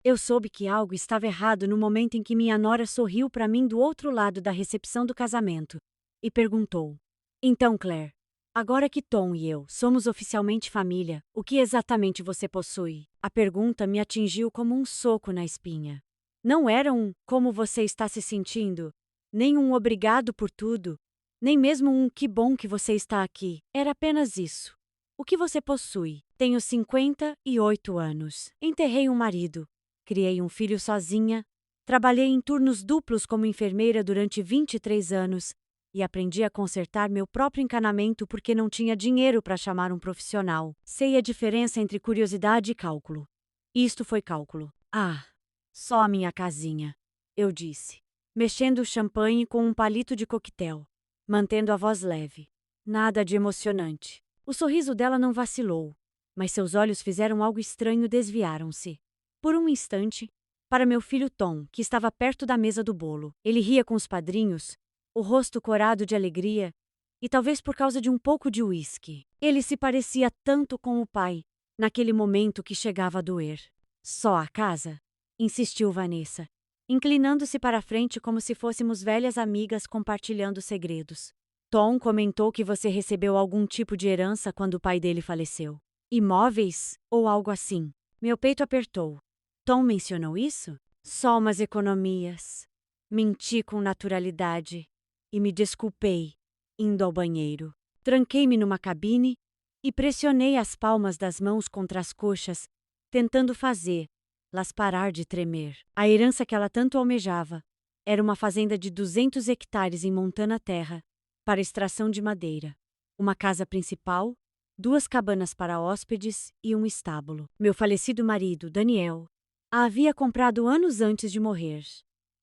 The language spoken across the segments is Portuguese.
Eu soube que algo estava errado no momento em que minha nora sorriu para mim do outro lado da recepção do casamento e perguntou: Então, Claire, agora que Tom e eu somos oficialmente família, o que exatamente você possui? A pergunta me atingiu como um soco na espinha. Não era um como você está se sentindo, nem um obrigado por tudo, nem mesmo um que bom que você está aqui. Era apenas isso. O que você possui? Tenho 58 anos. Enterrei um marido. Criei um filho sozinha. Trabalhei em turnos duplos como enfermeira durante 23 anos e aprendi a consertar meu próprio encanamento porque não tinha dinheiro para chamar um profissional. Sei a diferença entre curiosidade e cálculo. Isto foi cálculo. Ah, só a minha casinha, eu disse, mexendo o champanhe com um palito de coquetel, mantendo a voz leve. Nada de emocionante. O sorriso dela não vacilou, mas seus olhos fizeram algo estranho e desviaram-se. Por um instante, para meu filho Tom, que estava perto da mesa do bolo. Ele ria com os padrinhos, o rosto corado de alegria, e talvez por causa de um pouco de uísque. Ele se parecia tanto com o pai, naquele momento que chegava a doer. Só a casa? Insistiu Vanessa, inclinando-se para a frente como se fôssemos velhas amigas compartilhando segredos. Tom comentou que você recebeu algum tipo de herança quando o pai dele faleceu. Imóveis? Ou algo assim. Meu peito apertou. Tom mencionou isso? Só umas economias. Menti com naturalidade. E me desculpei, indo ao banheiro. Tranquei-me numa cabine e pressionei as palmas das mãos contra as coxas, tentando fazê-las parar de tremer. A herança que ela tanto almejava era uma fazenda de 200 hectares em Montana Terra, para extração de madeira. Uma casa principal, 2 cabanas para hóspedes e um estábulo. Meu falecido marido, Daniel, a havia comprado anos antes de morrer.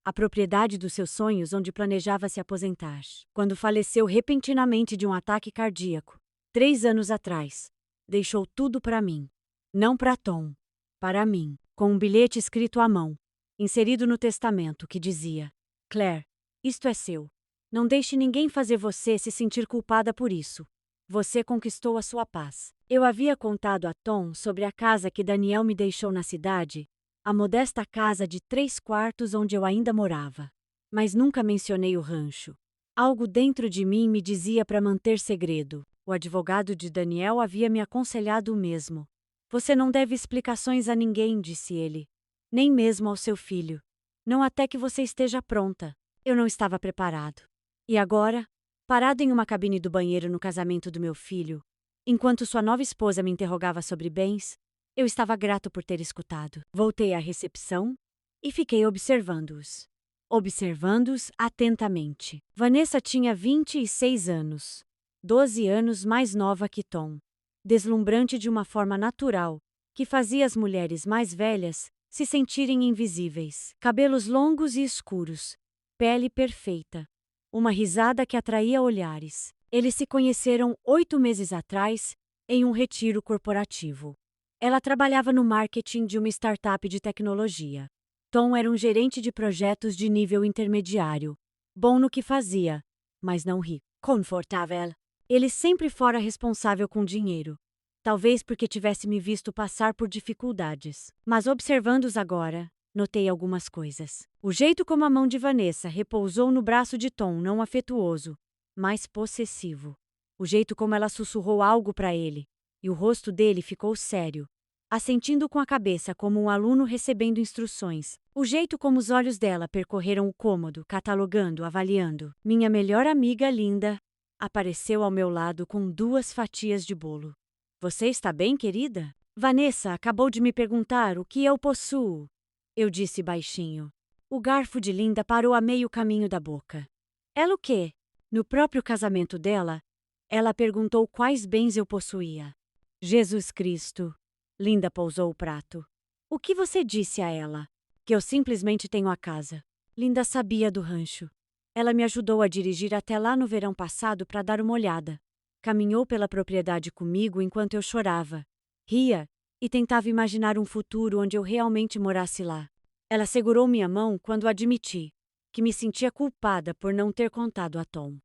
A propriedade dos seus sonhos onde planejava se aposentar. Quando faleceu repentinamente de um ataque cardíaco, 3 anos atrás, deixou tudo para mim. Não para Tom, para mim, com um bilhete escrito à mão, inserido no testamento, que dizia: Claire, isto é seu. Não deixe ninguém fazer você se sentir culpada por isso. Você conquistou a sua paz. Eu havia contado a Tom sobre a casa que Daniel me deixou na cidade, a modesta casa de 3 quartos onde eu ainda morava. Mas nunca mencionei o rancho. Algo dentro de mim me dizia para manter segredo. O advogado de Daniel havia me aconselhado o mesmo. Você não deve explicações a ninguém, disse ele. Nem mesmo ao seu filho. Não até que você esteja pronta. Eu não estava preparado. E agora, parado em uma cabine do banheiro no casamento do meu filho, enquanto sua nova esposa me interrogava sobre bens, eu estava grato por ter escutado. Voltei à recepção e fiquei observando-os. Observando-os atentamente. Vanessa tinha 26 anos, 12 anos mais nova que Tom. Deslumbrante de uma forma natural, que fazia as mulheres mais velhas se sentirem invisíveis. Cabelos longos e escuros, pele perfeita, uma risada que atraía olhares. Eles se conheceram 8 meses atrás, em um retiro corporativo. Ela trabalhava no marketing de uma startup de tecnologia. Tom era um gerente de projetos de nível intermediário. Bom no que fazia, mas não rico. Confortável. Ele sempre fora responsável com dinheiro. Talvez porque tivesse me visto passar por dificuldades. Mas observando-os agora, notei algumas coisas. O jeito como a mão de Vanessa repousou no braço de Tom, não afetuoso, mas possessivo. O jeito como ela sussurrou algo para ele, e o rosto dele ficou sério, assentindo com a cabeça como um aluno recebendo instruções. O jeito como os olhos dela percorreram o cômodo, catalogando, avaliando. Minha melhor amiga Linda apareceu ao meu lado com 2 fatias de bolo. Você está bem, querida? Vanessa acabou de me perguntar o que eu possuo. Eu disse baixinho. O garfo de Linda parou a meio caminho da boca. Ela o quê? No próprio casamento dela, ela perguntou quais bens eu possuía. Jesus Cristo. Linda pousou o prato. O que você disse a ela? Que eu simplesmente tenho a casa. Linda sabia do rancho. Ela me ajudou a dirigir até lá no verão passado para dar uma olhada. Caminhou pela propriedade comigo enquanto eu chorava, ria e tentava imaginar um futuro onde eu realmente morasse lá. Ela segurou minha mão quando admiti que me sentia culpada por não ter contado a Tom.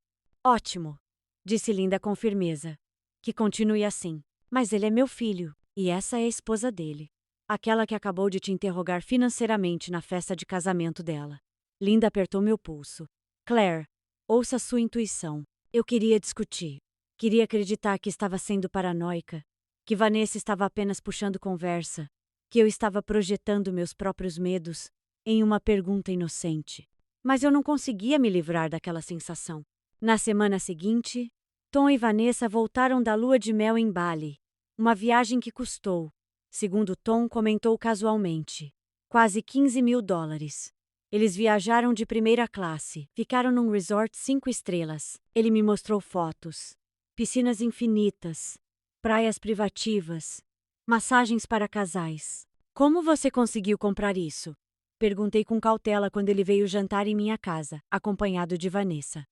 Ótimo, disse Linda com firmeza. Que continue assim. Mas ele é meu filho, e essa é a esposa dele. Aquela que acabou de te interrogar financeiramente na festa de casamento dela. Linda apertou meu pulso. Claire, ouça sua intuição. Eu queria discutir. Queria acreditar que estava sendo paranoica, que Vanessa estava apenas puxando conversa, que eu estava projetando meus próprios medos em uma pergunta inocente. Mas eu não conseguia me livrar daquela sensação. Na semana seguinte, Tom e Vanessa voltaram da lua de mel em Bali, uma viagem que custou, segundo Tom comentou casualmente, quase $15.000. Eles viajaram de primeira classe, ficaram num resort 5 estrelas. Ele me mostrou fotos. Piscinas infinitas, praias privativas, massagens para casais. Como você conseguiu comprar isso? Perguntei com cautela quando ele veio jantar em minha casa, acompanhado de Vanessa.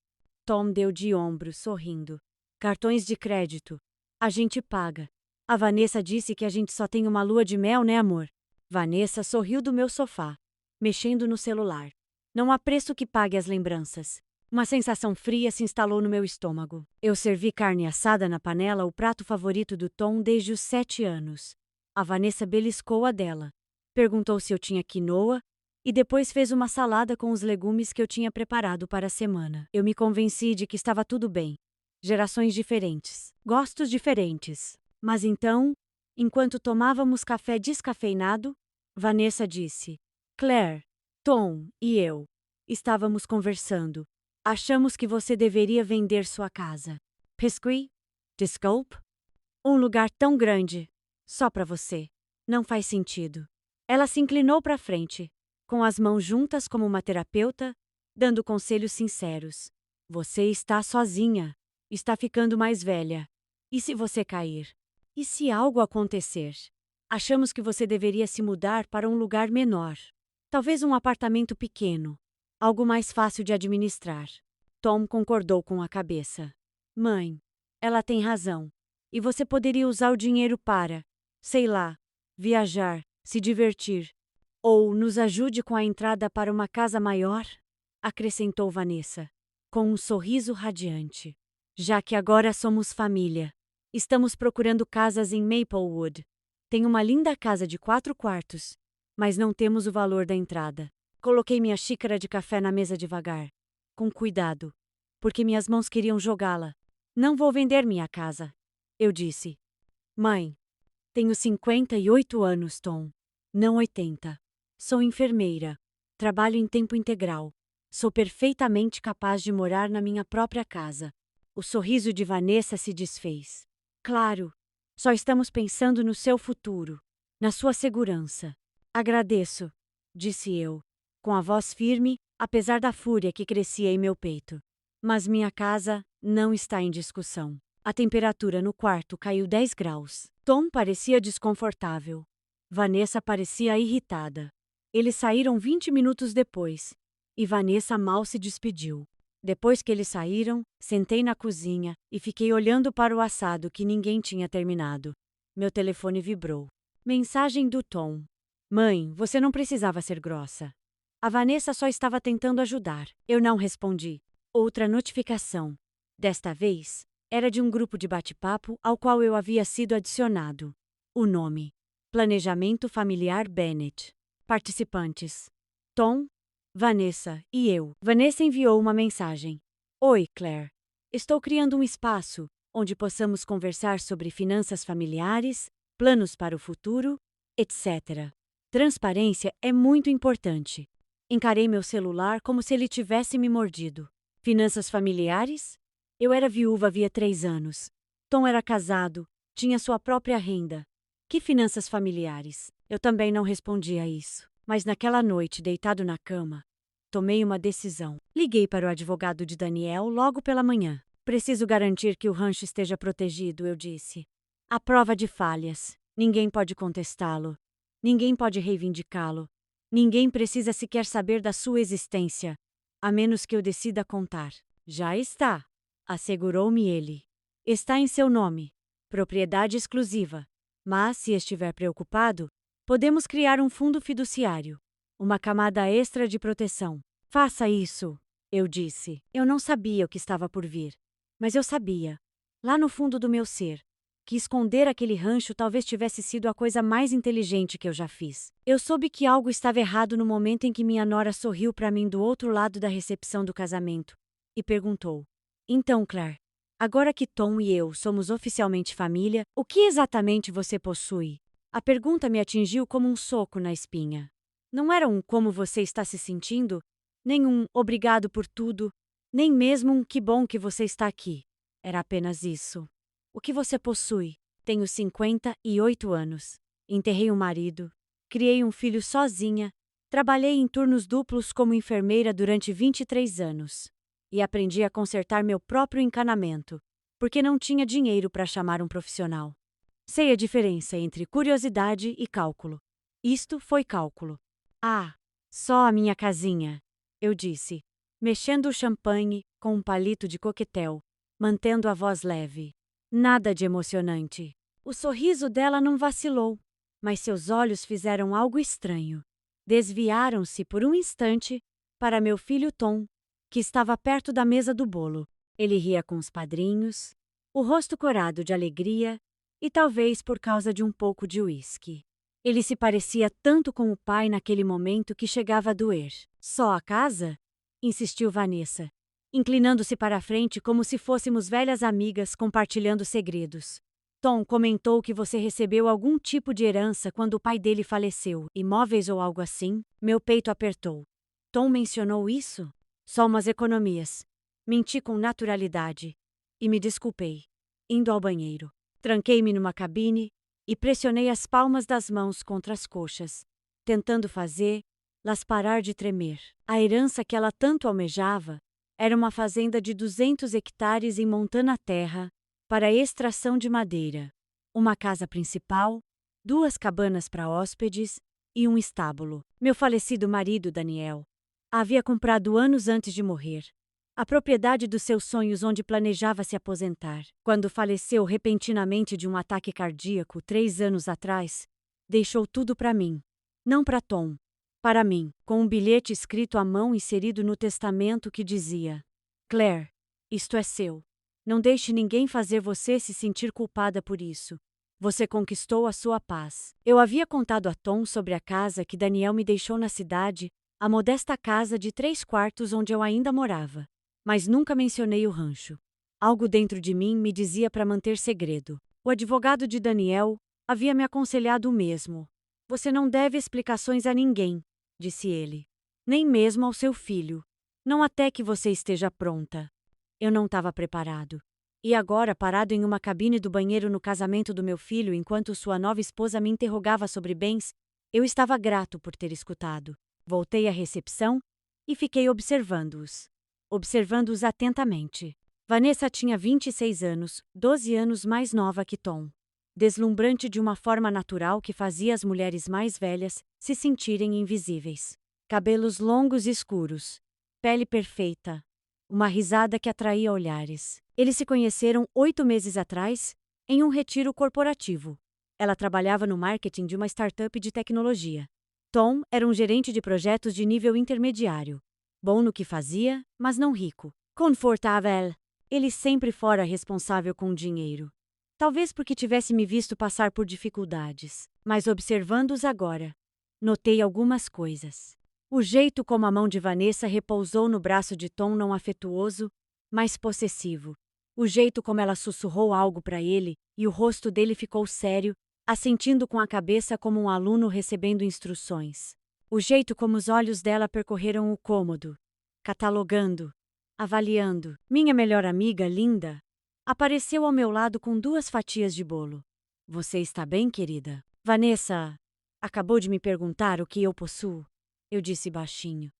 Tom deu de ombros, sorrindo. Cartões de crédito. A gente paga. A Vanessa disse que a gente só tem uma lua de mel, né, amor? Vanessa sorriu do meu sofá, mexendo no celular. Não há preço que pague as lembranças. Uma sensação fria se instalou no meu estômago. Eu servi carne assada na panela, o prato favorito do Tom desde os 7 anos. A Vanessa beliscou a dela. Perguntou se eu tinha quinoa e depois fez uma salada com os legumes que eu tinha preparado para a semana. Eu me convenci de que estava tudo bem. Gerações diferentes, gostos diferentes. Mas então, enquanto tomávamos café descafeinado, Vanessa disse: Claire, Tom e eu estávamos conversando. Achamos que você deveria vender sua casa. Pesqui? Desculpe? Um lugar tão grande, só para você. Não faz sentido. Ela se inclinou para frente, com as mãos juntas como uma terapeuta, dando conselhos sinceros. Você está sozinha. Está ficando mais velha. E se você cair? E se algo acontecer? Achamos que você deveria se mudar para um lugar menor. Talvez um apartamento pequeno. Algo mais fácil de administrar. Tom concordou com a cabeça. Mãe, ela tem razão. E você poderia usar o dinheiro para, sei lá, viajar, se divertir. Ou nos ajude com a entrada para uma casa maior? Acrescentou Vanessa, com um sorriso radiante. Já que agora somos família. Estamos procurando casas em Maplewood. Tem uma linda casa de 4 quartos, mas não temos o valor da entrada. Coloquei minha xícara de café na mesa devagar, com cuidado, porque minhas mãos queriam jogá-la. Não vou vender minha casa, eu disse. Mãe, tenho 58 anos, Tom, não 80. Sou enfermeira, trabalho em tempo integral. Sou perfeitamente capaz de morar na minha própria casa. O sorriso de Vanessa se desfez. Claro, só estamos pensando no seu futuro, na sua segurança. Agradeço, disse eu, com a voz firme, apesar da fúria que crescia em meu peito. Mas minha casa não está em discussão. A temperatura no quarto caiu 10 graus. Tom parecia desconfortável. Vanessa parecia irritada. Eles saíram 20 minutos depois, e Vanessa mal se despediu. Depois que eles saíram, sentei na cozinha e fiquei olhando para o assado que ninguém tinha terminado. Meu telefone vibrou. Mensagem do Tom. Mãe, você não precisava ser grossa. A Vanessa só estava tentando ajudar. Eu não respondi. Outra notificação. Desta vez, era de um grupo de bate-papo ao qual eu havia sido adicionado. O nome: Planejamento Familiar Bennett. Participantes: Tom, Vanessa e eu. Vanessa enviou uma mensagem. Oi, Claire. Estou criando um espaço onde possamos conversar sobre finanças familiares, planos para o futuro, etc. Transparência é muito importante. Encarei meu celular como se ele tivesse me mordido. Finanças familiares? Eu era viúva havia 3 anos. Tom era casado, tinha sua própria renda. Que finanças familiares? Eu também não respondi a isso. Mas naquela noite, deitado na cama, tomei uma decisão. Liguei para o advogado de Daniel logo pela manhã. Preciso garantir que o rancho esteja protegido, eu disse. À prova de falhas. Ninguém pode contestá-lo. Ninguém pode reivindicá-lo. Ninguém precisa sequer saber da sua existência, a menos que eu decida contar. Já está, assegurou-me ele. Está em seu nome. Propriedade exclusiva. Mas, se estiver preocupado, podemos criar um fundo fiduciário. Uma camada extra de proteção. Faça isso, eu disse. Eu não sabia o que estava por vir. Mas eu sabia, lá no fundo do meu ser, que esconder aquele rancho talvez tivesse sido a coisa mais inteligente que eu já fiz. Eu soube que algo estava errado no momento em que minha nora sorriu para mim do outro lado da recepção do casamento e perguntou: Então, Claire, agora que Tom e eu somos oficialmente família, o que exatamente você possui? A pergunta me atingiu como um soco na espinha. Não era um como você está se sentindo, nem um obrigado por tudo, nem mesmo um que bom que você está aqui. Era apenas isso. O que você possui? Tenho 58 anos. Enterrei um marido. Criei um filho sozinha. Trabalhei em turnos duplos como enfermeira durante 23 anos. E aprendi a consertar meu próprio encanamento, porque não tinha dinheiro para chamar um profissional. Sei a diferença entre curiosidade e cálculo. Isto foi cálculo. Ah, só a minha casinha, eu disse, mexendo o champanhe com um palito de coquetel, mantendo a voz leve. Nada de emocionante. O sorriso dela não vacilou, mas seus olhos fizeram algo estranho. Desviaram-se por um instante para meu filho Tom, que estava perto da mesa do bolo. Ele ria com os padrinhos, o rosto corado de alegria e talvez por causa de um pouco de uísque. Ele se parecia tanto com o pai naquele momento que chegava a doer. Só a casa? Insistiu Vanessa, inclinando-se para a frente como se fôssemos velhas amigas compartilhando segredos. Tom comentou que você recebeu algum tipo de herança quando o pai dele faleceu, imóveis ou algo assim. Meu peito apertou. Tom mencionou isso? Só umas economias. Menti com naturalidade. E me desculpei. Indo ao banheiro. Tranquei-me numa cabine e pressionei as palmas das mãos contra as coxas, tentando fazê-las parar de tremer. A herança que ela tanto almejava era uma fazenda de 200 hectares em Montana Terra para a extração de madeira, uma casa principal, 2 cabanas para hóspedes e um estábulo. Meu falecido marido, Daniel, a havia comprado anos antes de morrer. A propriedade dos seus sonhos onde planejava se aposentar. Quando faleceu repentinamente de um ataque cardíaco 3 anos atrás, deixou tudo para mim. Não para Tom. Para mim, com um bilhete escrito à mão inserido no testamento que dizia: Claire, isto é seu. Não deixe ninguém fazer você se sentir culpada por isso. Você conquistou a sua paz. Eu havia contado a Tom sobre a casa que Daniel me deixou na cidade, a modesta casa de 3 quartos onde eu ainda morava. Mas nunca mencionei o rancho. Algo dentro de mim me dizia para manter segredo. O advogado de Daniel havia me aconselhado o mesmo. Você não deve explicações a ninguém, disse ele. Nem mesmo ao seu filho. Não até que você esteja pronta. Eu não estava preparado. E agora, parado em uma cabine do banheiro no casamento do meu filho enquanto sua nova esposa me interrogava sobre bens, eu estava grato por ter escutado. Voltei à recepção e fiquei observando-os atentamente. Vanessa tinha 26 anos, 12 anos mais nova que Tom. Deslumbrante de uma forma natural que fazia as mulheres mais velhas se sentirem invisíveis. Cabelos longos e escuros, pele perfeita, uma risada que atraía olhares. Eles se conheceram 8 meses atrás, em um retiro corporativo. Ela trabalhava no marketing de uma startup de tecnologia. Tom era um gerente de projetos de nível intermediário. Bom no que fazia, mas não rico. Confortável. Ele sempre fora responsável com o dinheiro. Talvez porque tivesse me visto passar por dificuldades. Mas observando-os agora, notei algumas coisas. O jeito como a mão de Vanessa repousou no braço de Tom não afetuoso, mas possessivo. O jeito como ela sussurrou algo para ele e o rosto dele ficou sério, assentindo com a cabeça como um aluno recebendo instruções. O jeito como os olhos dela percorreram o cômodo, catalogando, avaliando. Minha melhor amiga, Linda, apareceu ao meu lado com 2 fatias de bolo. Você está bem, querida? Vanessa acabou de me perguntar o que eu possuo. Eu disse baixinho.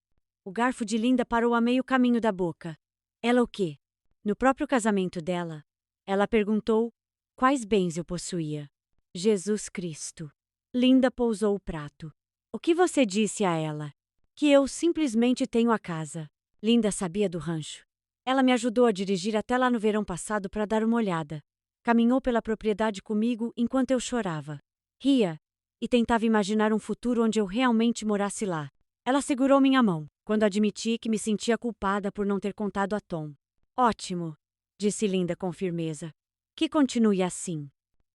O garfo de Linda parou a meio caminho da boca. Ela o quê? No próprio casamento dela, ela perguntou quais bens eu possuía. Jesus Cristo. Linda pousou o prato. O que você disse a ela? Que eu simplesmente tenho a casa. Linda sabia do rancho. Ela me ajudou a dirigir até lá no verão passado para dar uma olhada. Caminhou pela propriedade comigo enquanto eu chorava. Ria e tentava imaginar um futuro onde eu realmente morasse lá. Ela segurou minha mão quando admiti que me sentia culpada por não ter contado a Tom. Ótimo, disse Linda com firmeza. Que continue assim.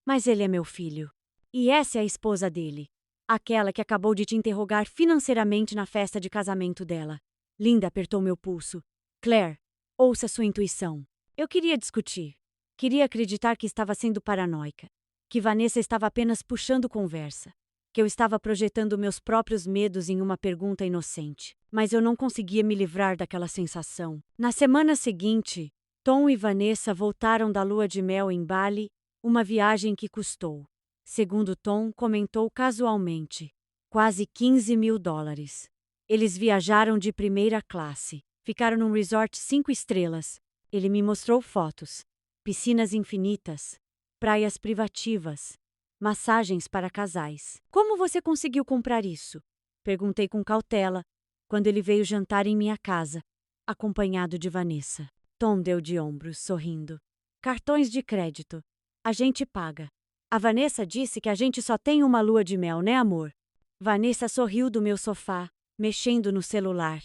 Mas ele é meu filho. E essa é a esposa dele. Aquela que acabou de te interrogar financeiramente na festa de casamento dela. Linda apertou meu pulso. Claire, ouça sua intuição. Eu queria discutir. Queria acreditar que estava sendo paranoica. Que Vanessa estava apenas puxando conversa. Que eu estava projetando meus próprios medos em uma pergunta inocente. Mas eu não conseguia me livrar daquela sensação. Na semana seguinte, Tom e Vanessa voltaram da lua de mel em Bali, uma viagem que custou, segundo Tom comentou casualmente, quase $15.000. Eles viajaram de primeira classe, ficaram num resort 5 estrelas. Ele me mostrou fotos, piscinas infinitas, praias privativas, massagens para casais. Como você conseguiu comprar isso? Perguntei com cautela, quando ele veio jantar em minha casa, acompanhado de Vanessa. Tom deu de ombros, sorrindo. Cartões de crédito. A gente paga. A Vanessa disse que a gente só tem uma lua de mel, né, amor? Vanessa sorriu do meu sofá, mexendo no celular.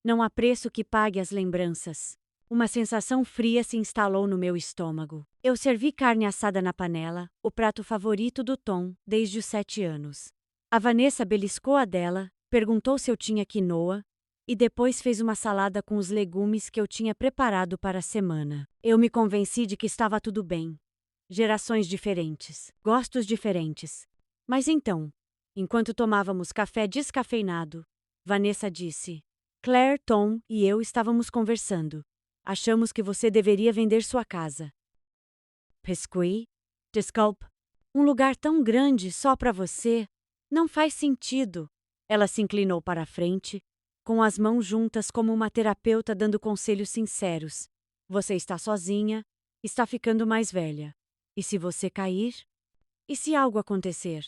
Não há preço que pague as lembranças. Uma sensação fria se instalou no meu estômago. Eu servi carne assada na panela, o prato favorito do Tom desde os 7 anos. A Vanessa beliscou a dela, perguntou se eu tinha quinoa, e depois fez uma salada com os legumes que eu tinha preparado para a semana. Eu me convenci de que estava tudo bem. Gerações diferentes, gostos diferentes. Mas então, enquanto tomávamos café descafeinado, Vanessa disse: Claire, Tom e eu estávamos conversando. Achamos que você deveria vender sua casa. Pesqui? Desculpe. Um lugar tão grande só para você? Não faz sentido. Ela se inclinou para a frente, com as mãos juntas como uma terapeuta dando conselhos sinceros. Você está sozinha, está ficando mais velha. E se você cair? E se algo acontecer?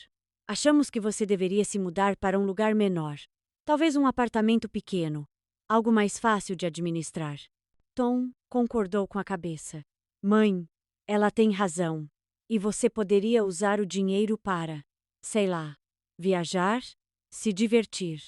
Achamos que você deveria se mudar para um lugar menor. Talvez um apartamento pequeno, algo mais fácil de administrar. Tom concordou com a cabeça. Mãe, ela tem razão. E você poderia usar o dinheiro para, sei lá, viajar, se divertir.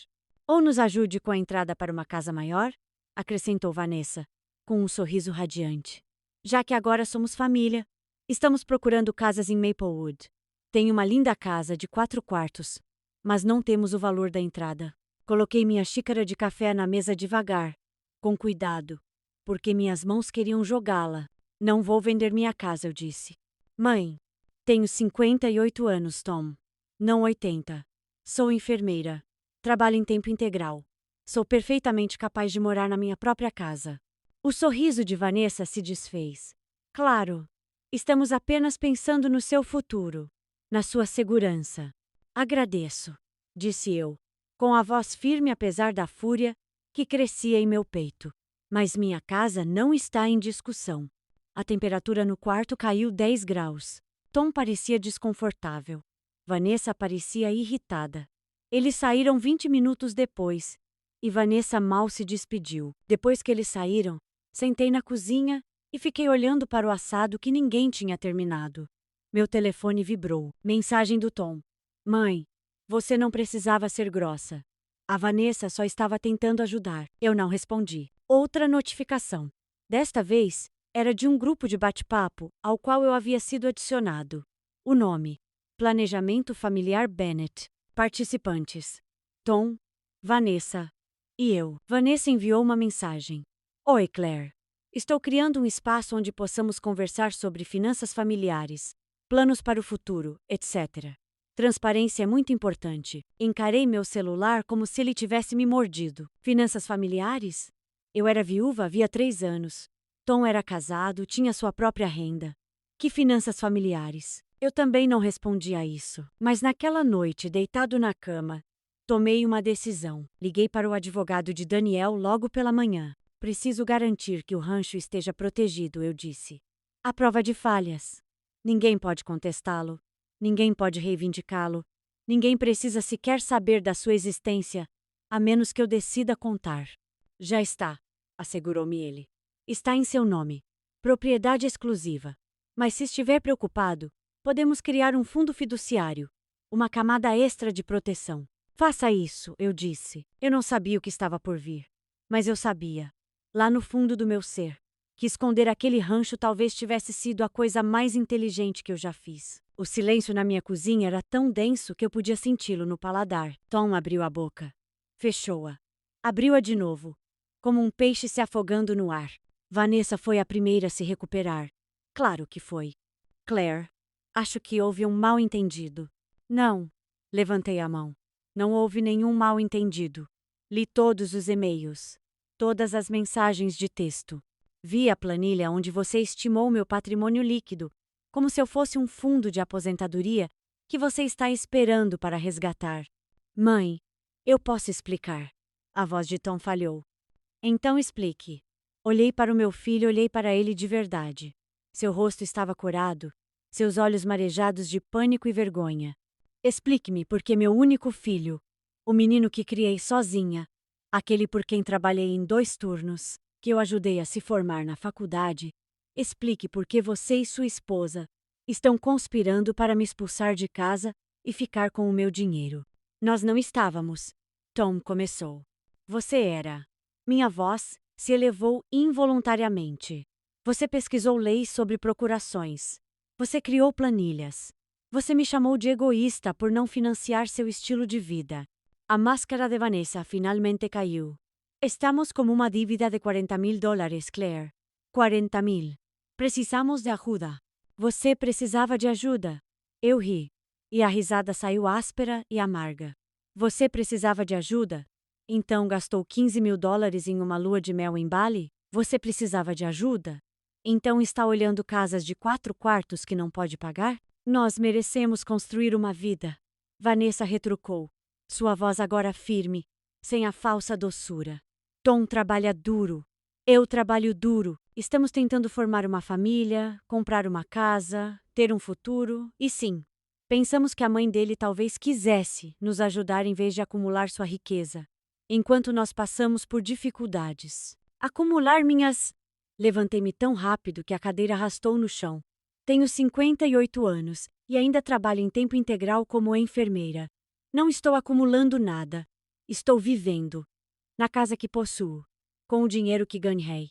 Ou nos ajude com a entrada para uma casa maior? Acrescentou Vanessa, com um sorriso radiante. Já que agora somos família, estamos procurando casas em Maplewood. Tem uma linda casa de 4 quartos, mas não temos o valor da entrada. Coloquei minha xícara de café na mesa devagar, com cuidado, porque minhas mãos queriam jogá-la. Não vou vender minha casa, eu disse. Mãe, tenho 58 anos, Tom. Não 80. Sou enfermeira. Trabalho em tempo integral. Sou perfeitamente capaz de morar na minha própria casa. O sorriso de Vanessa se desfez. Claro, estamos apenas pensando no seu futuro, na sua segurança. Agradeço, disse eu, com a voz firme apesar da fúria que crescia em meu peito. Mas minha casa não está em discussão. A temperatura no quarto caiu 10 graus. Tom parecia desconfortável. Vanessa parecia irritada. Eles saíram 20 minutos depois, e Vanessa mal se despediu. Depois que eles saíram, sentei na cozinha e fiquei olhando para o assado que ninguém tinha terminado. Meu telefone vibrou. Mensagem do Tom. Mãe, você não precisava ser grossa. A Vanessa só estava tentando ajudar. Eu não respondi. Outra notificação. Desta vez, era de um grupo de bate-papo ao qual eu havia sido adicionado. O nome: Planejamento Familiar Bennett. Participantes: Tom, Vanessa e eu. Vanessa enviou uma mensagem. Oi, Claire. Estou criando um espaço onde possamos conversar sobre finanças familiares, planos para o futuro, etc. Transparência é muito importante. Encarei meu celular como se ele tivesse me mordido. Finanças familiares? Eu era viúva havia 3 anos. Tom era casado, tinha sua própria renda. Que finanças familiares? Eu também não respondi a isso. Mas naquela noite, deitado na cama, tomei uma decisão. Liguei para o advogado de Daniel logo pela manhã. Preciso garantir que o rancho esteja protegido, eu disse. À prova de falhas. Ninguém pode contestá-lo. Ninguém pode reivindicá-lo. Ninguém precisa sequer saber da sua existência, a menos que eu decida contar. Já está, assegurou-me ele. Está em seu nome. Propriedade exclusiva. Mas se estiver preocupado, podemos criar um fundo fiduciário, uma camada extra de proteção. Faça isso, eu disse. Eu não sabia o que estava por vir. Mas eu sabia, lá no fundo do meu ser, que esconder aquele rancho talvez tivesse sido a coisa mais inteligente que eu já fiz. O silêncio na minha cozinha era tão denso que eu podia senti-lo no paladar. Tom abriu a boca. Fechou-a. Abriu-a de novo, como um peixe se afogando no ar. Vanessa foi a primeira a se recuperar. Claro que foi. Claire, acho que houve um mal-entendido. Não. Levantei a mão. Não houve nenhum mal-entendido. Li todos os e-mails. Todas as mensagens de texto. Vi a planilha onde você estimou meu patrimônio líquido, como se eu fosse um fundo de aposentadoria que você está esperando para resgatar. Mãe, eu posso explicar. A voz de Tom falhou. Então explique. Olhei para o meu filho, olhei para ele de verdade. Seu rosto estava corado, seus olhos marejados de pânico e vergonha. Explique-me por que meu único filho, o menino que criei sozinha, aquele por quem trabalhei em 2 turnos, que eu ajudei a se formar na faculdade, explique por que você e sua esposa estão conspirando para me expulsar de casa e ficar com o meu dinheiro. Nós não estávamos. Tom começou. Você era. Minha voz se elevou involuntariamente. Você pesquisou leis sobre procurações. Você criou planilhas. Você me chamou de egoísta por não financiar seu estilo de vida. A máscara de Vanessa finalmente caiu. Estamos com uma dívida de $40.000, Claire. 40.000. Precisamos de ajuda. Você precisava de ajuda. Eu ri. E a risada saiu áspera e amarga. Você precisava de ajuda? Então gastou $15.000 em uma lua de mel em Bali? Você precisava de ajuda? Então está olhando casas de 4 quartos que não pode pagar? Nós merecemos construir uma vida. Vanessa retrucou. Sua voz agora firme, sem a falsa doçura. Tom trabalha duro. Eu trabalho duro. Estamos tentando formar uma família, comprar uma casa, ter um futuro. E sim, pensamos que a mãe dele talvez quisesse nos ajudar em vez de acumular sua riqueza. Enquanto nós passamos por dificuldades. Acumular minhas... Levantei-me tão rápido que a cadeira arrastou no chão. Tenho 58 anos e ainda trabalho em tempo integral como enfermeira. Não estou acumulando nada. Estou vivendo. Na casa que possuo. Com o dinheiro que ganhei.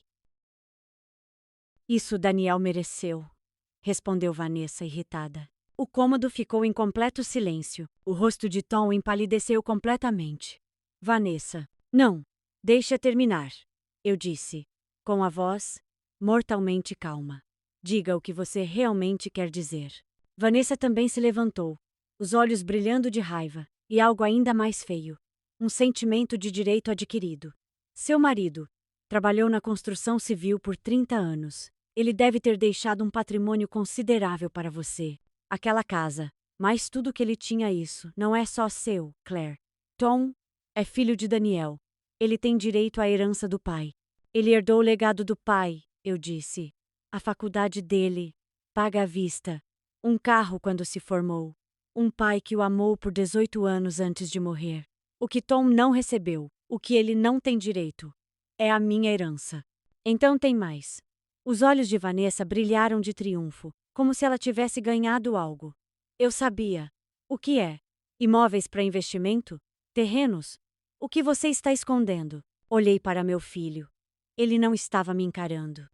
Isso Daniel mereceu, respondeu Vanessa irritada. O cômodo ficou em completo silêncio. O rosto de Tom empalideceu completamente. Vanessa, não. Deixa terminar. Eu disse, com a voz mortalmente calma. Diga o que você realmente quer dizer. Vanessa também se levantou, os olhos brilhando de raiva, e algo ainda mais feio. Um sentimento de direito adquirido. Seu marido trabalhou na construção civil por 30 anos. Ele deve ter deixado um patrimônio considerável para você. Aquela casa, mas tudo que ele tinha isso, não é só seu, Claire. Tom é filho de Daniel. Ele tem direito à herança do pai. Ele herdou o legado do pai, eu disse. A faculdade dele, paga à vista. Um carro quando se formou. Um pai que o amou por 18 anos antes de morrer. O que Tom não recebeu, o que ele não tem direito, é a minha herança. Então tem mais. Os olhos de Vanessa brilharam de triunfo, como se ela tivesse ganhado algo. Eu sabia. O que é? Imóveis para investimento? Terrenos? O que você está escondendo? Olhei para meu filho. Ele não estava me encarando.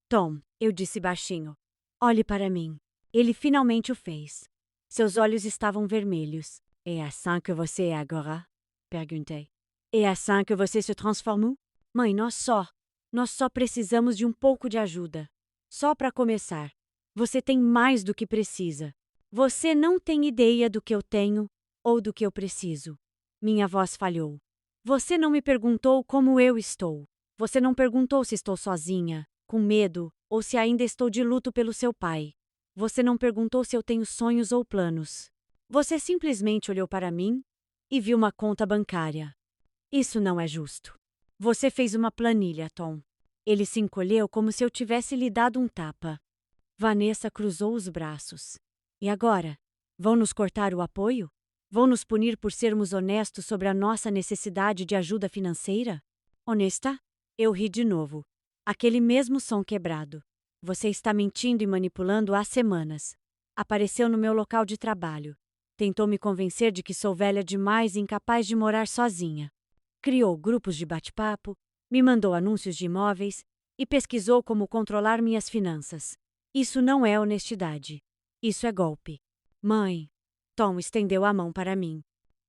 Tom, eu disse baixinho. Olhe para mim. Ele finalmente o fez. Seus olhos estavam vermelhos. É assim que você é agora? Perguntei. É assim que você se transformou? Mãe, nós só precisamos de um pouco de ajuda. Só para começar. Você tem mais do que precisa. Você não tem ideia do que eu tenho ou do que eu preciso. Minha voz falhou. Você não me perguntou como eu estou. Você não perguntou se estou sozinha, com medo, ou se ainda estou de luto pelo seu pai. Você não perguntou se eu tenho sonhos ou planos. Você simplesmente olhou para mim e viu uma conta bancária. Isso não é justo. Você fez uma planilha, Tom. Ele se encolheu como se eu tivesse lhe dado um tapa. Vanessa cruzou os braços. E agora? Vão nos cortar o apoio? Vão nos punir por sermos honestos sobre a nossa necessidade de ajuda financeira? Honesta? Eu ri de novo. Aquele mesmo som quebrado. Você está mentindo e manipulando há semanas. Apareceu no meu local de trabalho. Tentou me convencer de que sou velha demais e incapaz de morar sozinha. Criou grupos de bate-papo, me mandou anúncios de imóveis e pesquisou como controlar minhas finanças. Isso não é honestidade. Isso é golpe. Mãe. Tom estendeu a mão para mim.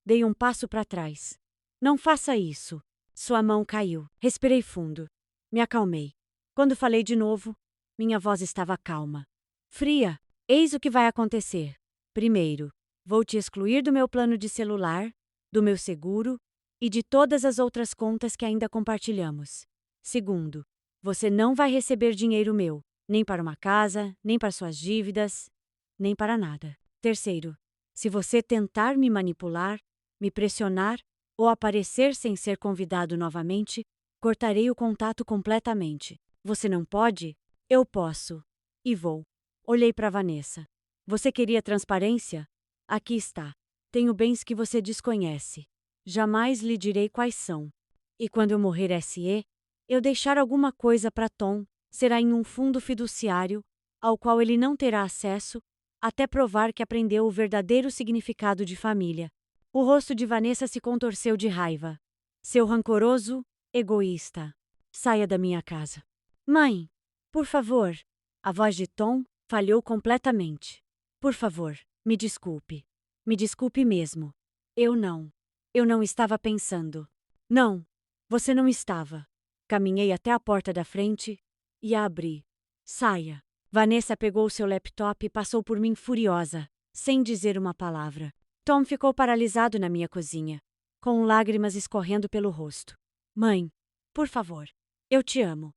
Dei um passo para trás. Não faça isso. Sua mão caiu. Respirei fundo. Me acalmei. Quando falei de novo, minha voz estava calma. Fria. Eis o que vai acontecer. Primeiro, vou te excluir do meu plano de celular, do meu seguro e de todas as outras contas que ainda compartilhamos. Segundo, você não vai receber dinheiro meu, nem para uma casa, nem para suas dívidas, nem para nada. Terceiro, se você tentar me manipular, me pressionar ou aparecer sem ser convidado novamente, cortarei o contato completamente. Você não pode? Eu posso. E vou. Olhei para Vanessa. Você queria transparência? Aqui está. Tenho bens que você desconhece. Jamais lhe direi quais são. E quando eu morrer SE, eu deixar alguma coisa para Tom, será em um fundo fiduciário, ao qual ele não terá acesso, até provar que aprendeu o verdadeiro significado de família. O rosto de Vanessa se contorceu de raiva. Seu rancoroso, egoísta. Saia da minha casa. Mãe, por favor. A voz de Tom falhou completamente. Por favor, me desculpe. Me desculpe mesmo. Eu não estava pensando. Não, você não estava. Caminhei até a porta da frente e a abri. Saia. Vanessa pegou seu laptop e passou por mim furiosa, sem dizer uma palavra. Tom ficou paralisado na minha cozinha, com lágrimas escorrendo pelo rosto. Mãe, por favor, eu te amo.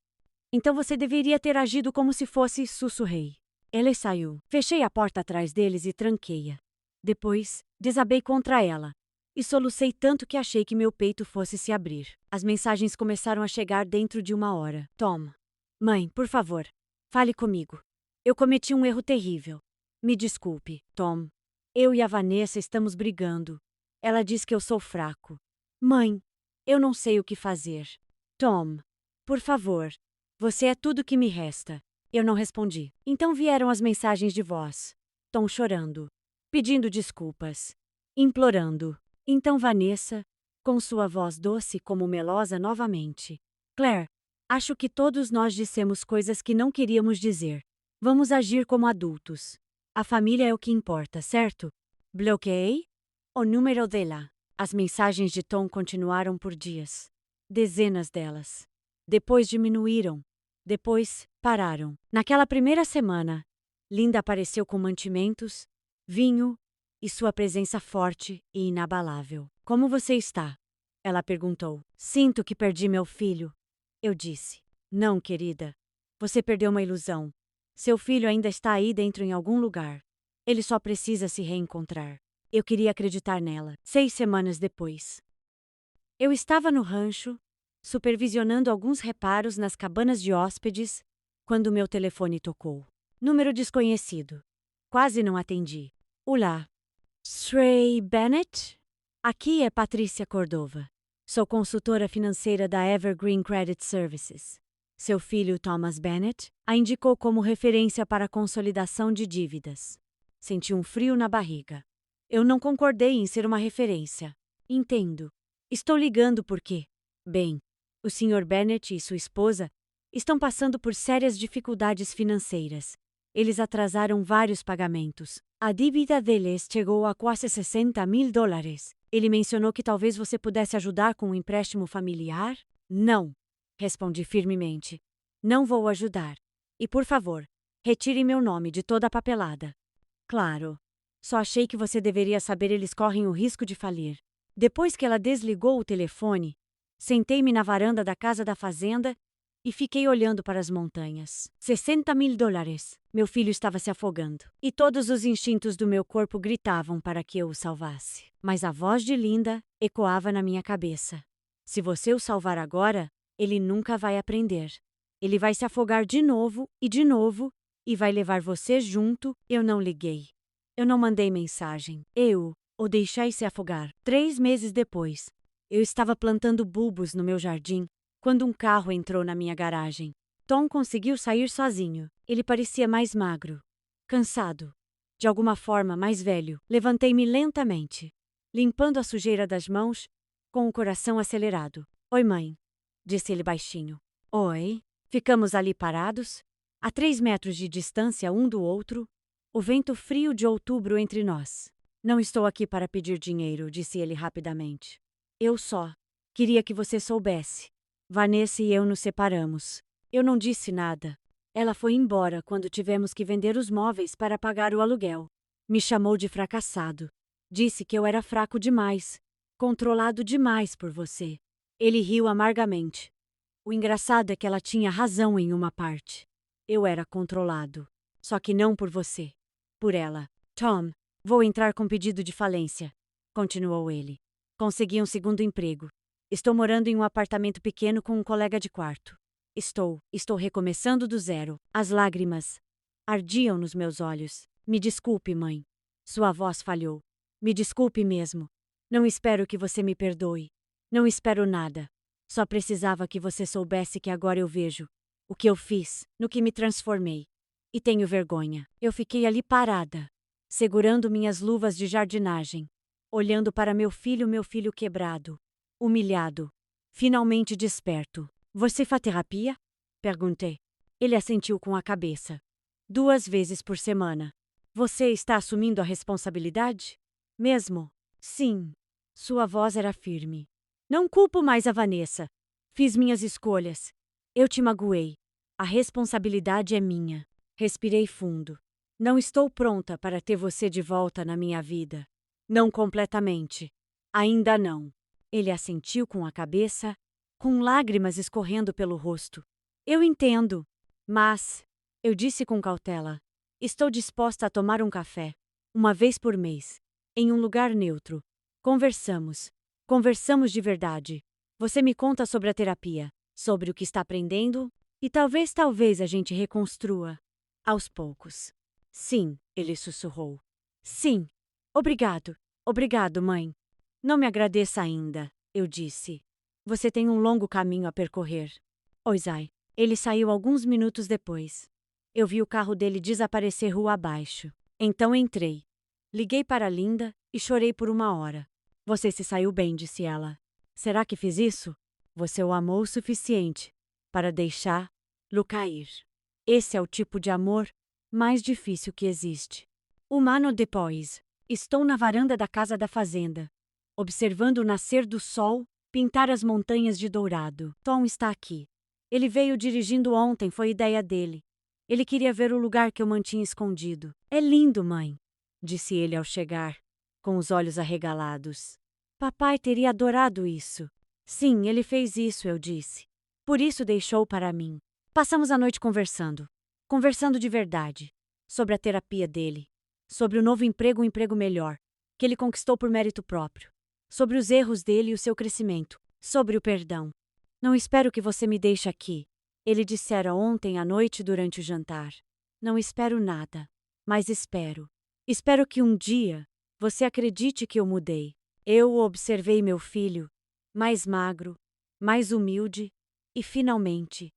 Então você deveria ter agido como se fosse, sussurrei. Ele saiu. Fechei a porta atrás deles e tranquei-a. Depois, desabei contra ela. E solucei tanto que achei que meu peito fosse se abrir. As mensagens começaram a chegar dentro de uma hora. Tom. Mãe, por favor, fale comigo. Eu cometi um erro terrível. Me desculpe, Tom. Eu e a Vanessa estamos brigando. Ela diz que eu sou fraco. Mãe, eu não sei o que fazer. Tom, por favor. Você é tudo que me resta. Eu não respondi. Então vieram as mensagens de voz. Tom chorando. Pedindo desculpas. Implorando. Então Vanessa, com sua voz doce como melosa novamente. Claire, acho que todos nós dissemos coisas que não queríamos dizer. Vamos agir como adultos. A família é o que importa, certo? Bloqueei o número dela. As mensagens de Tom continuaram por dias. Dezenas delas. Depois diminuíram. Depois, pararam. Naquela primeira semana, Linda apareceu com mantimentos, vinho e sua presença forte e inabalável. Como você está? Ela perguntou. Sinto que perdi meu filho. Eu disse. Não, querida. Você perdeu uma ilusão. Seu filho ainda está aí dentro em algum lugar. Ele só precisa se reencontrar. Eu queria acreditar nela. 6 semanas depois. Eu estava no rancho, supervisionando alguns reparos nas cabanas de hóspedes, quando meu telefone tocou. Número desconhecido. Quase não atendi. Olá. Trey Bennett? Aqui é Patrícia Cordova. Sou consultora financeira da Evergreen Credit Services. Seu filho Thomas Bennett a indicou como referência para a consolidação de dívidas. Senti um frio na barriga. Eu não concordei em ser uma referência. Entendo. Estou ligando porque, bem, o Sr. Bennett e sua esposa estão passando por sérias dificuldades financeiras. Eles atrasaram vários pagamentos. A dívida deles chegou a quase $60.000. Ele mencionou que talvez você pudesse ajudar com um empréstimo familiar? Não, respondi firmemente. Não vou ajudar. E por favor, retire meu nome de toda a papelada. Claro. Só achei que você deveria saber eles correm o risco de falir. Depois que ela desligou o telefone, sentei-me na varanda da casa da fazenda e fiquei olhando para as montanhas. $60.000. Meu filho estava se afogando. E todos os instintos do meu corpo gritavam para que eu o salvasse. Mas a voz de Linda ecoava na minha cabeça. Se você o salvar agora, ele nunca vai aprender. Ele vai se afogar de novo e vai levar você junto. Eu não liguei. Eu não mandei mensagem. Eu o deixei se afogar. 3 meses depois, eu estava plantando bulbos no meu jardim quando um carro entrou na minha garagem. Tom conseguiu sair sozinho. Ele parecia mais magro, cansado, de alguma forma mais velho. Levantei-me lentamente, limpando a sujeira das mãos, com o coração acelerado. Oi, mãe, disse ele baixinho. Oi. Ficamos ali parados, a 3 metros de distância um do outro, O vento frio de outubro entre nós. Não estou aqui para pedir dinheiro, disse ele rapidamente. Eu só queria que você soubesse. Vanessa e eu nos separamos. Eu não disse nada. Ela foi embora quando tivemos que vender os móveis para pagar o aluguel. Me chamou de fracassado. Disse que eu era fraco demais, controlado demais por você. Ele riu amargamente. O engraçado é que ela tinha razão em uma parte. Eu era controlado. Só que não por você. Por ela. Tom, vou entrar com pedido de falência, continuou ele. Consegui um segundo emprego. Estou morando em um apartamento pequeno com um colega de quarto. Estou recomeçando do zero. As lágrimas ardiam nos meus olhos. Me desculpe, mãe. Sua voz falhou. Me desculpe mesmo. Não espero que você me perdoe. Não espero nada. Só precisava que você soubesse que agora eu vejo o que eu fiz, no que me transformei. E tenho vergonha. Eu fiquei ali parada, segurando minhas luvas de jardinagem, olhando para meu filho quebrado, humilhado, finalmente desperto. Você faz terapia? Perguntei. Ele assentiu com a cabeça. 2 vezes por semana. Você está assumindo a responsabilidade? Mesmo? Sim. Sua voz era firme. Não culpo mais a Vanessa. Fiz minhas escolhas. Eu te magoei. A responsabilidade é minha. Respirei fundo. Não estou pronta para ter você de volta na minha vida. Não completamente. Ainda não. Ele assentiu com a cabeça, com lágrimas escorrendo pelo rosto. Eu entendo. Mas, eu disse com cautela, estou disposta a tomar um café, uma vez por mês, em um lugar neutro. Conversamos. Conversamos de verdade. Você me conta sobre a terapia, sobre o que está aprendendo, e talvez a gente reconstrua. Aos poucos. Sim, ele sussurrou. Sim. Obrigado. Obrigado, mãe. Não me agradeça ainda, eu disse. Você tem um longo caminho a percorrer. Ozai. Ele saiu alguns minutos depois. Eu vi o carro dele desaparecer rua abaixo. Então entrei. Liguei para Linda e chorei por 1 hora. Você se saiu bem, disse ela. Será que fiz isso? Você o amou o suficiente para deixá-lo cair. Esse é o tipo de amor mais difícil que existe. 1 ano depois, estou na varanda da casa da fazenda, observando o nascer do sol pintar as montanhas de dourado. Tom está aqui. Ele veio dirigindo ontem, foi ideia dele. Ele queria ver o lugar que eu mantinha escondido. É lindo, mãe, disse ele ao chegar, com os olhos arregalados. Papai teria adorado isso. Sim, ele fez isso, eu disse. Por isso deixou para mim. Passamos a noite conversando. Conversando de verdade. Sobre a terapia dele. Sobre o novo emprego, um emprego melhor, que ele conquistou por mérito próprio. Sobre os erros dele e o seu crescimento. Sobre o perdão. Não espero que você me deixe aqui, ele dissera ontem à noite durante o jantar. Não espero nada, mas espero. Espero que um dia você acredite que eu mudei. Eu observei meu filho, mais magro, mais humilde, e finalmente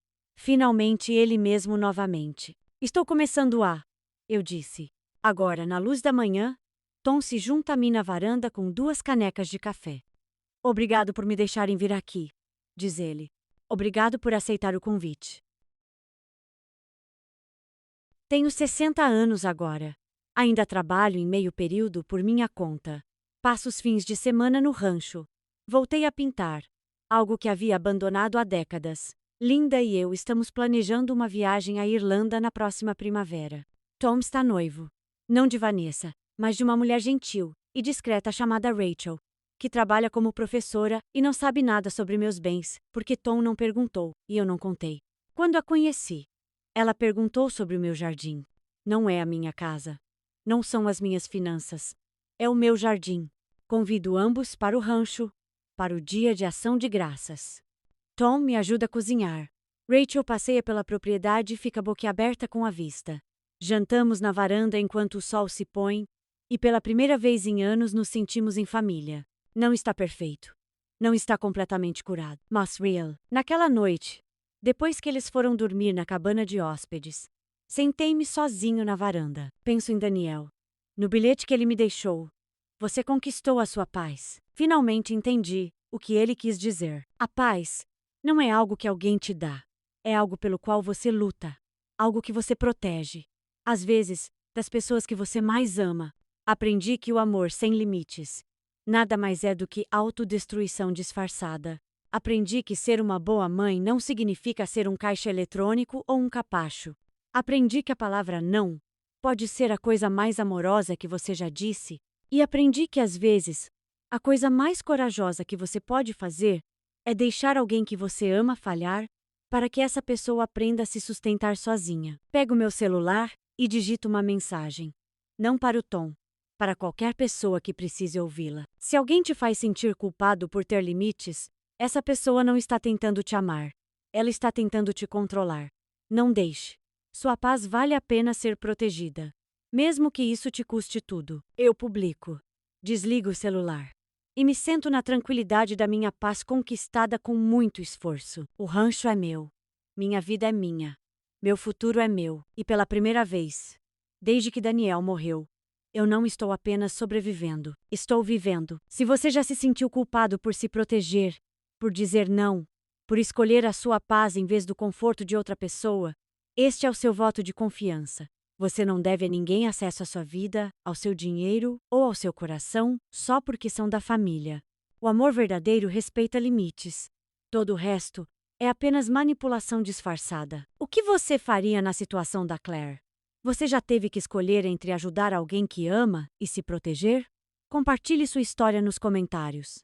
ele mesmo novamente. Estou começando a, eu disse. Agora, na luz da manhã, Tom se junta a mim na varanda com 2 canecas de café. Obrigado por me deixarem vir aqui, diz ele. Obrigado por aceitar o convite. Tenho 60 anos agora. Ainda trabalho em meio período por minha conta. Passo os fins de semana no rancho. Voltei a pintar, algo que havia abandonado há décadas. Linda e eu estamos planejando uma viagem à Irlanda na próxima primavera. Tom está noivo. Não de Vanessa, mas de uma mulher gentil e discreta chamada Rachel, que trabalha como professora e não sabe nada sobre meus bens, porque Tom não perguntou e eu não contei. Quando a conheci, ela perguntou sobre o meu jardim. Não é a minha casa. Não são as minhas finanças. É o meu jardim. Convido ambos para o rancho, para o dia de ação de graças. Tom me ajuda a cozinhar. Rachel passeia pela propriedade e fica boquiaberta com a vista. Jantamos na varanda enquanto o sol se põe, e pela primeira vez em anos nos sentimos em família. Não está perfeito. Não está completamente curado. Mas real. Naquela noite, depois que eles foram dormir na cabana de hóspedes, sentei-me sozinho na varanda. Penso em Daniel. No bilhete que ele me deixou. Você conquistou a sua paz. Finalmente entendi o que ele quis dizer. A paz não é algo que alguém te dá. É algo pelo qual você luta. Algo que você protege. Às vezes, das pessoas que você mais ama. Aprendi que o amor sem limites nada mais é do que autodestruição disfarçada. Aprendi que ser uma boa mãe não significa ser um caixa eletrônico ou um capacho. Aprendi que a palavra não pode ser a coisa mais amorosa que você já disse. E aprendi que às vezes, a coisa mais corajosa que você pode fazer é deixar alguém que você ama falhar para que essa pessoa aprenda a se sustentar sozinha. Pego meu celular e digito uma mensagem. Não para o Tom, para qualquer pessoa que precise ouvi-la. Se alguém te faz sentir culpado por ter limites, essa pessoa não está tentando te amar. Ela está tentando te controlar. Não deixe. Sua paz vale a pena ser protegida. Mesmo que isso te custe tudo. Eu publico. Desligo o celular. E me sento na tranquilidade da minha paz conquistada com muito esforço. O rancho é meu. Minha vida é minha. Meu futuro é meu. E pela primeira vez, desde que Daniel morreu, eu não estou apenas sobrevivendo. Estou vivendo. Se você já se sentiu culpado por se proteger, por dizer não, por escolher a sua paz em vez do conforto de outra pessoa, este é o seu voto de confiança. Você não deve a ninguém acesso à sua vida, ao seu dinheiro ou ao seu coração só porque são da família. O amor verdadeiro respeita limites. Todo o resto é apenas manipulação disfarçada. O que você faria na situação da Claire? Você já teve que escolher entre ajudar alguém que ama e se proteger? Compartilhe sua história nos comentários.